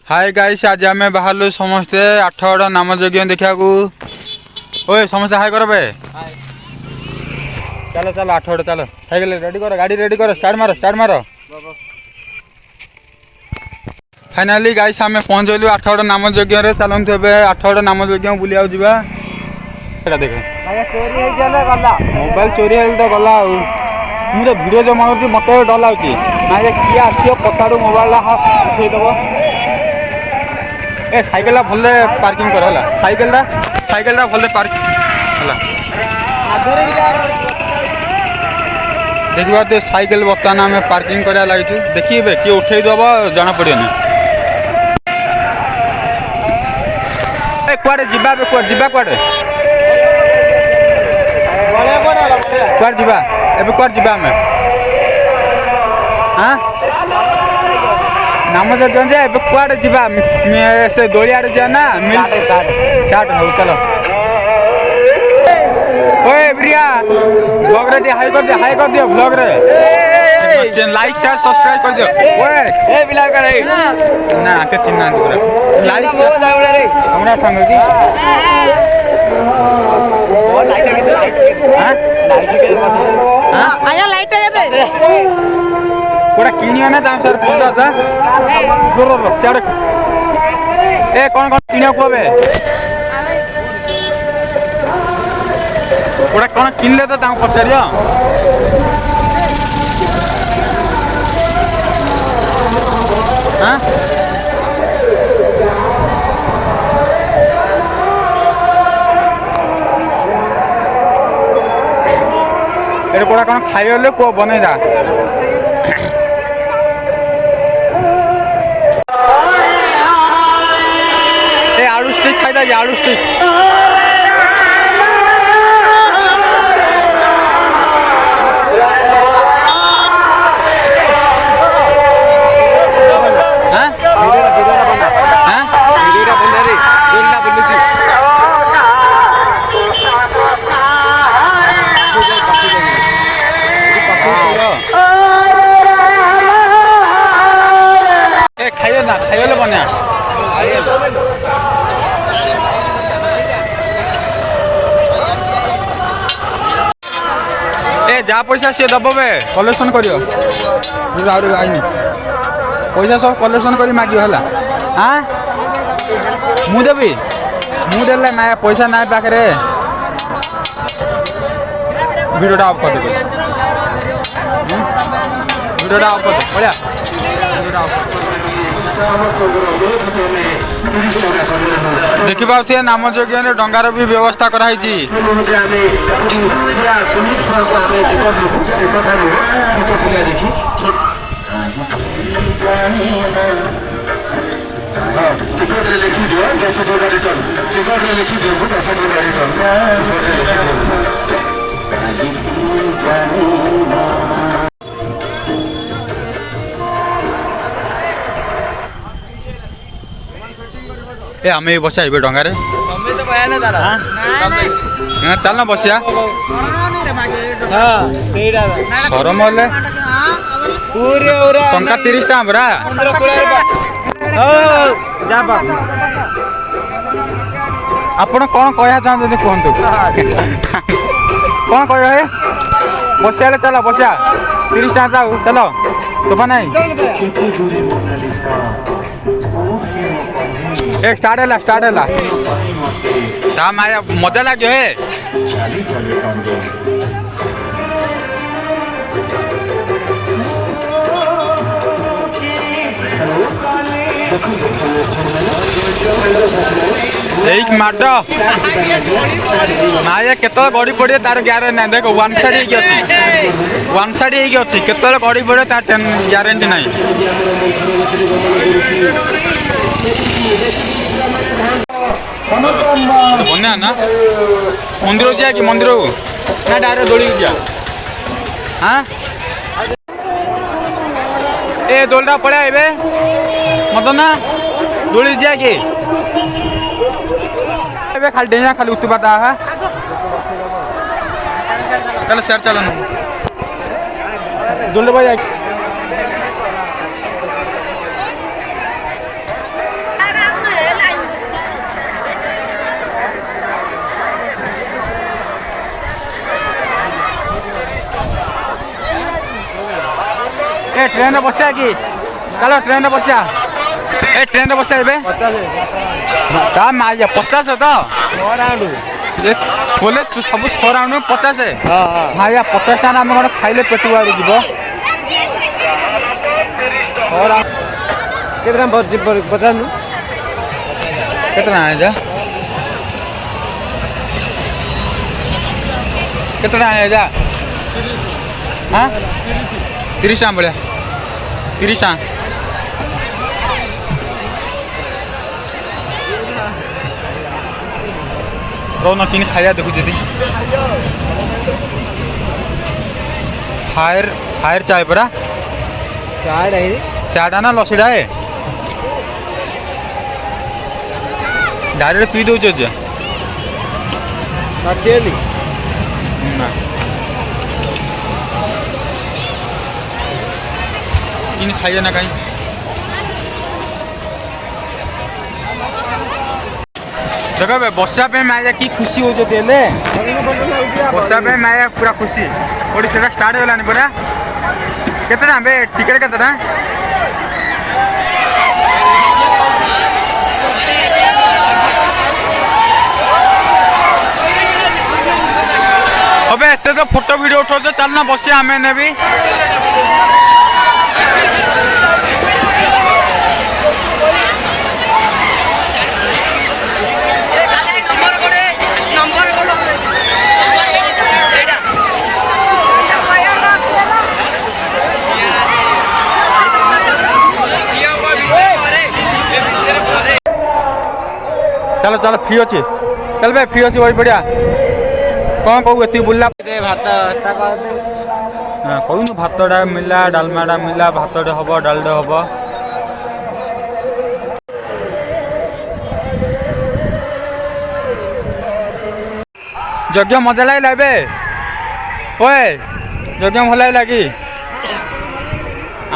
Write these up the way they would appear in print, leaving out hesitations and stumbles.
Hi guys, आज आम बाहर समस्ते 8 नाम यज्ञ देखा। ओए समस्ते हाय कर बे। चलो चलो 8 चलो साइकिल रेडी करो, गाड़ी रेडी करो, स्टार्ट मारो। फाइनाली गाइस आम पहुँच गलु 8 नाम यज्ञ रे। चलते ए 8 नाम यज्ञ बुलिया जावा। देख मोबाइल चोरी तो गला। मुझे भिडियो जो मारूँ मत डर लगे ना किए आस पचारू मोबाइल उठेदब। ए साइकेल भले पार्किंग कर हला। साइकेल भले पार्क हला। देखिए तो साइकेल बर्तमान आम पार्किंग करा लगी। देखिए किए उठेदब जना पड़ेनि। कुआडे जीवा कुआडे आम हाँ नाम यज्ञ जे कुआडे जीवा से दोलिया जा ना चाट हो। चलो ओए ब्रिया ब्लॉग रे हाई कर दियो ब्लॉग रे। लाइक शेयर सब्सक्राइब कर दियो। ओए ए बिला करे ना के चिन्ना पूरा लाइक रे हमरा संग की ओ लाइट के हां लाइट के हां आया लाइट रे पूरा किनियो ना दाम सर 50 जोर सियाड़। ए कौन किनियो कोबे पूरा कौन किनले तो दाम पचारियो। हाँ ये पूरा कौन खाइले को बने जा। ए आलू स्टिक खाई दे आलू स्टिक। खाइले बना ए जा पैसा सी दब बे कलेक्शन करियो। आईनी पैसा सब कलेक्शन कर मागियो हला। हाँ मु देवी मुदेले ना पैसा ना पाखे। वीडियोटा ऑफ कर दे। वीडियोटा ऑफ कर दे बढ़िया। देखिए नाम यज्ञ डंगार भी व्यवस्था कराई। ए आम बसा डंगार चलना बसिया सरम टंका 30 टाँह परा। आपण कौन कह चाहते कहतु कौन कह बसिया चल बसिया 30 टाँह जाऊ चलो तोफा नहीं। ए स्टार्ट है दाम आया मजा लगे हे। एक माड ना ये केतल गड़ी पड़े तार ग्यारंटी ना। देख वन साइड अच्छी केतल गड़ी पड़े तार ग्यारंटी ना। बना ना मंदिर जा कि मंदिर ना डायरेक्ट दोली जा। हाँ ए दोलटा पड़े आए मत ना दोली जा कि खाली डेंजा खाली उत्पाता है। चलो शेयर चलो दोल भाई ए ट्रेन बसिया कि चलो ट्रेन बसिया ए ट्रेन बसिया एबे का मारिया 50 तो बोले सब 6 राउंड में 50 भाई 50 टाइम आम कौन खाइले पेट बाहर जीव केतना पचानु केतना है जा केतना है जा हाँ 30 टाइम बोले 30 टाइम रोना किन खाया देखु जदी फायर चाय परा चाय डाई चाटा ना लसीडा है डायरेक्ट पी दो जे काटेली ना किन खाया ना कहीं देखो बे बसा पे माया की खुशी हो जते ले बसा पे माया पूरा खुशी ओडी सेटा स्टार्ट होला नि पूरा केतना बे टिकट केतना अबे एते तो फोटो वीडियो उठो तो चलना बसे हमें ने भी चलो चलो फ्री अच्छे चल भाई फ्री अच्छे वही बढ़िया कौन कहू एति बुल्ला भात हाँ कहून भातटा मिला डालमाटा मिला भातटे हम डालटे हम यज्ञ मजा लगे बे ओए यज्ञ भल लगे कि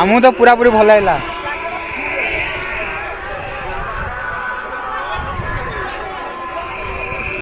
आमको तो पूरा पूरी भल लगा